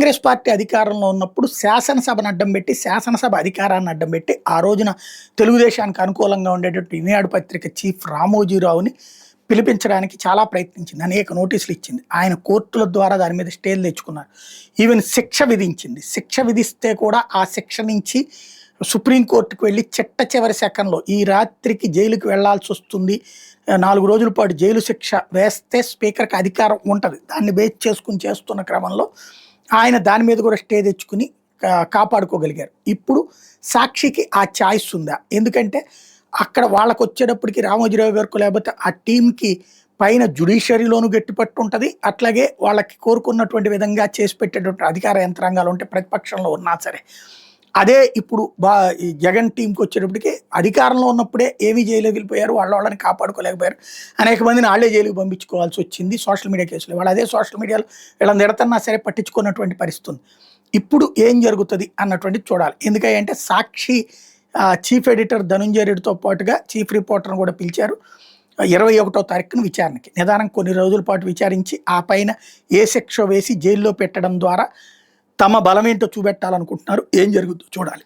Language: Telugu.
కాంగ్రెస్ పార్టీ అధికారంలో ఉన్నప్పుడు శాసనసభను అడ్డం పెట్టి, శాసనసభ అధికారాన్ని అడ్డం పెట్టి, ఆ రోజున తెలుగుదేశానికి అనుకూలంగా ఉండేటటువంటి ఈనాడు పత్రిక చీఫ్ రామోజీరావుని పిలిపించడానికి చాలా ప్రయత్నించింది. అనేక నోటీసులు ఇచ్చింది. ఆయన కోర్టుల ద్వారా దాని మీద స్టేలు తెచ్చుకున్నారు. ఈవెన్ శిక్ష విధించింది. శిక్ష విధిస్తే కూడా ఆ శిక్ష నుంచి సుప్రీంకోర్టుకు వెళ్ళి చిట్ట చివరి సెకండ్లో ఈ రాత్రికి జైలుకి వెళ్లాల్సి వస్తుంది, 4 రోజుల పాటు జైలు శిక్ష వేస్తే స్పీకర్కి అధికారం ఉంటుంది, దాన్ని బేస్ చేసుకుని చేస్తున్న క్రమంలో ఆయన దాని మీద కూడా స్టే తెచ్చుకుని కాపాడుకోగలిగారు. ఇప్పుడు సాక్షికి ఆ ఛాయిస్ ఉందా? ఎందుకంటే అక్కడ వాళ్ళకు వచ్చేటప్పటికి రామోజీరావు గారికి లేకపోతే ఆ టీంకి పైన జ్యుడిషియరీలోనూ గట్టిపట్టు ఉంటుంది, అట్లాగే వాళ్ళకి కోరుకున్నటువంటి విధంగా చేసి పెట్టేటువంటి అధికార యంత్రాంగాలు ఉంటే ప్రతిపక్షంలో ఉన్నా సరే. అదే ఇప్పుడు ఈ జగన్ టీంకి వచ్చేటప్పటికి అధికారంలో ఉన్నప్పుడే ఏమీ జైలుకి వెళ్ళిపోయారు, వాళ్ళని కాపాడుకోలేకపోయారు, అనేక మందిని వాళ్ళే జైలుకి పంపించుకోవాల్సి వచ్చింది సోషల్ మీడియా కేసులు. వాళ్ళు అదే సోషల్ మీడియాలో వీళ్ళని తిడుతున్నా సరే పట్టించుకున్నటువంటి పరిస్థితి ఉంది. ఇప్పుడు ఏం జరుగుతుంది అన్నటువంటిది చూడాలి. ఎందుకంటే సాక్షి చీఫ్ ఎడిటర్ ధనుంజయ రెడ్డితో పాటుగా చీఫ్ రిపోర్టర్ను కూడా పిలిచారు. 21వ తారీఖున విచారణకి నిదానం కొన్ని రోజుల పాటు విచారించి ఆ పైన ఏ శిక్ష వేసి జైల్లో పెట్టడం ద్వారా తమ బలమేంటో చూపెట్టాలనుకుంటున్నారు. ఏం జరుగుతుందో చూడాలి.